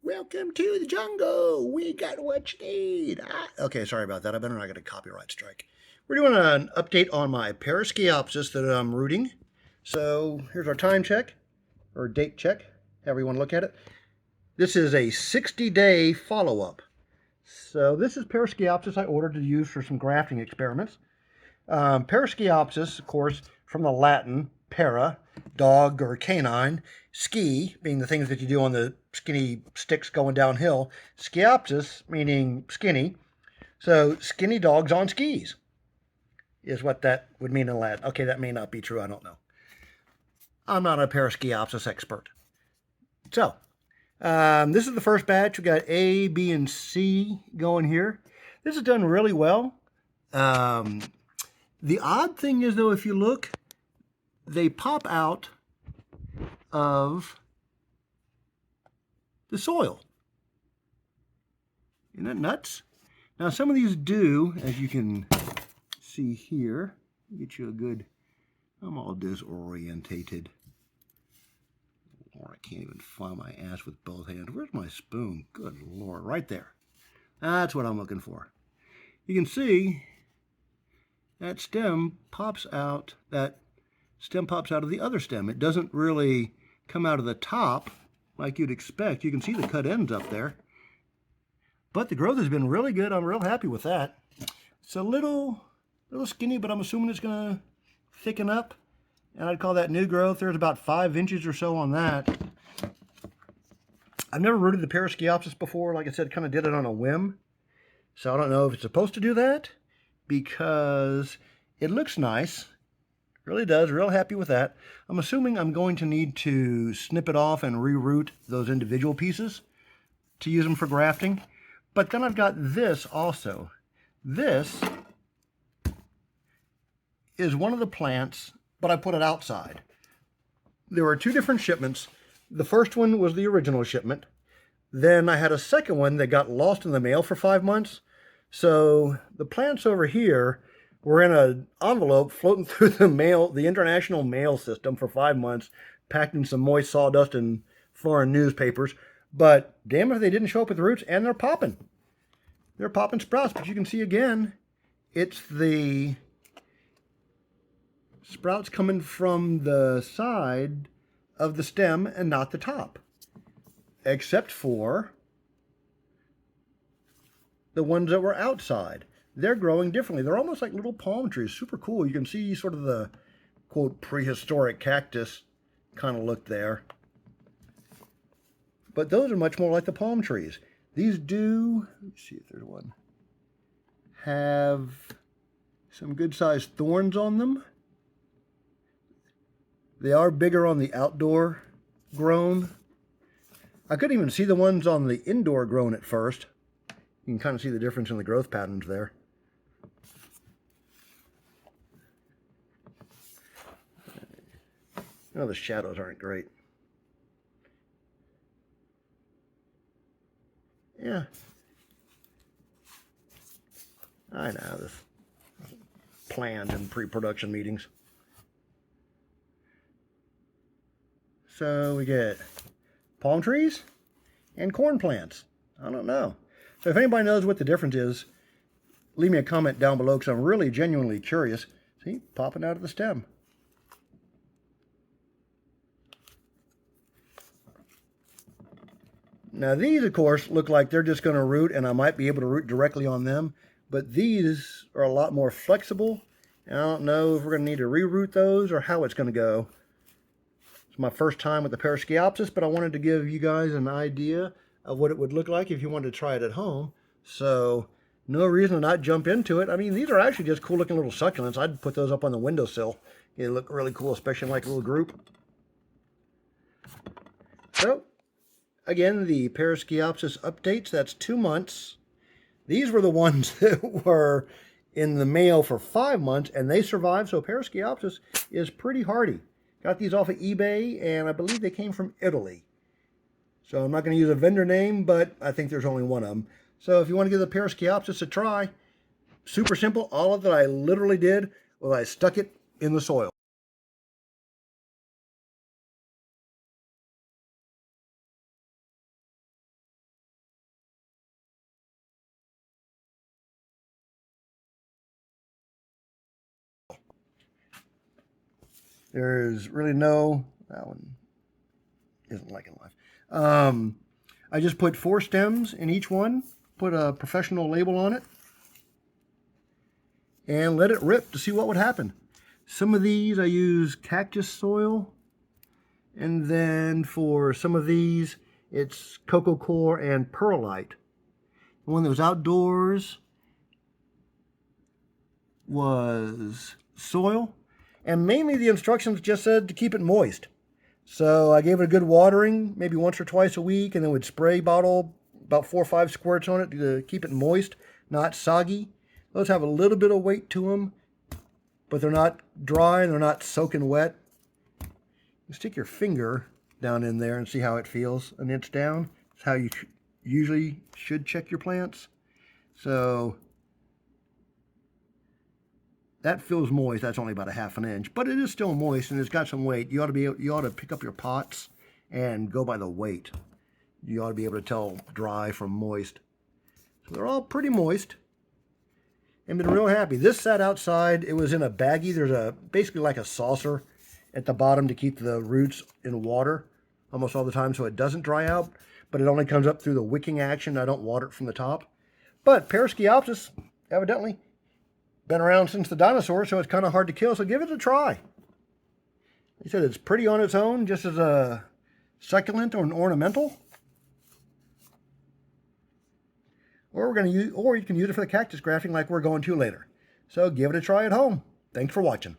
Welcome to the jungle. We got what you need. Okay, sorry about that. I better not get a copyright strike. We're doing an update on my Pereskiopsis that I'm rooting. So here's our time check, or date check, however you want to look at it. This is a 60-day follow-up. So this is Pereskiopsis I ordered to use for some grafting experiments. Pereskiopsis, of course, from the Latin, para, dog or canine, ski, being the things that you do on the skinny sticks going downhill, skiopsis, meaning skinny. So skinny dogs on skis is what that would mean in Latin. Okay, that may not be true. I don't know. I'm not a Pereskiopsis expert. So, this is the first batch. We got A, B, and C going here. This is done really well. The odd thing is, though, if you look, they pop out of the soil. Isn't that nuts? Now, some of these do, as you can see here. Get you a good, I'm all disorientated. Lord, I can't even find my ass with both hands. Where's my spoon? Good Lord, right there. That's what I'm looking for. You can see that stem pops out, of the other stem. It doesn't really come out of the top like you'd expect. You can see the cut ends up there. But the growth has been really good. I'm real happy with that. It's a little skinny, but I'm assuming it's going to thicken up. And I'd call that new growth. There's about 5 inches or so on that. I've never rooted the Pereskiopsis before. Like I said, kind of did it on a whim. So I don't know if it's supposed to do that, because it looks nice. It really does. Real happy with that. I'm assuming I'm going to need to snip it off and reroot those individual pieces to use them for grafting. But then I've got this also. This is one of the plants, but I put it outside. There were 2 different shipments. The first one was the original shipment. Then I had a second one that got lost in the mail for 5 months. So the plants over here were in an envelope floating through the international mail system for 5 months, packed in some moist sawdust and foreign newspapers. But damn if they didn't show up with roots, and they're popping. They're popping sprouts, but you can see again, it's the sprouts coming from the side of the stem and not the top. Except for the ones that were outside. They're growing differently. They're almost like little palm trees. Super cool. You can see sort of the, quote, prehistoric cactus kind of look there. But those are much more like the palm trees. These do, let's see if there's one, have some good-sized thorns on them. They are bigger on the outdoor grown. I couldn't even see the ones on the indoor grown at first. You can kind of see the difference in the growth patterns there. Oh, the shadows aren't great. Yeah. I know, this planned in pre-production meetings. So we get palm trees and corn plants. I don't know. So if anybody knows what the difference is, leave me a comment down below, because I'm really genuinely curious. See, popping out of the stem. Now these, of course, look like they're just going to root, and I might be able to root directly on them. But these are a lot more flexible, and I don't know if we're going to need to reroot those or how it's going to go. It's my first time with the Pereskiopsis, but I wanted to give you guys an idea of what it would look like if you wanted to try it at home. So no reason to not jump into it. I mean, these are actually just cool looking little succulents. I'd put those up on the windowsill. They look really cool, especially in like a little group. So again, the Pereskiopsis updates, that's 2 months. These were the ones that were in the mail for 5 months, and they survived, so Pereskiopsis is pretty hardy. Got these off of eBay, and I believe they came from Italy. So I'm not going to use a vendor name, but I think there's only one of them. So if you want to give the Pereskiopsis a try, super simple. All of that I literally did was I stuck it in the soil. There's really no, that one isn't liking life. I just put 4 stems in each one, put a professional label on it, and let it rip to see what would happen. Some of these I use cactus soil, and then for some of these it's cocoa coir and perlite. The one that was outdoors was soil, and mainly the instructions just said to keep it moist. So I gave it a good watering, maybe once or twice a week, and then would spray bottle about 4 or 5 squirts on it to keep it moist, not soggy. Those have a little bit of weight to them, but they're not dry and they're not soaking wet. You stick your finger down in there and see how it feels an inch down. It's how you usually should check your plants. So that feels moist. That's only about a ½ inch, but it is still moist and it's got some weight. You ought to pick up your pots and go by the weight. You ought to be able to tell dry from moist. So they're all pretty moist. And been real happy. This sat outside. It was in a baggie. There's basically like a saucer at the bottom to keep the roots in water almost all the time so it doesn't dry out, but it only comes up through the wicking action. I don't water it from the top. But Pereskiopsis, evidently, been around since the dinosaurs, so it's kind of hard to kill, so give it a try. He said it's pretty on its own, just as a succulent or an ornamental. Or you can use it for the cactus grafting like we're going to later. So give it a try at home. Thanks for watching.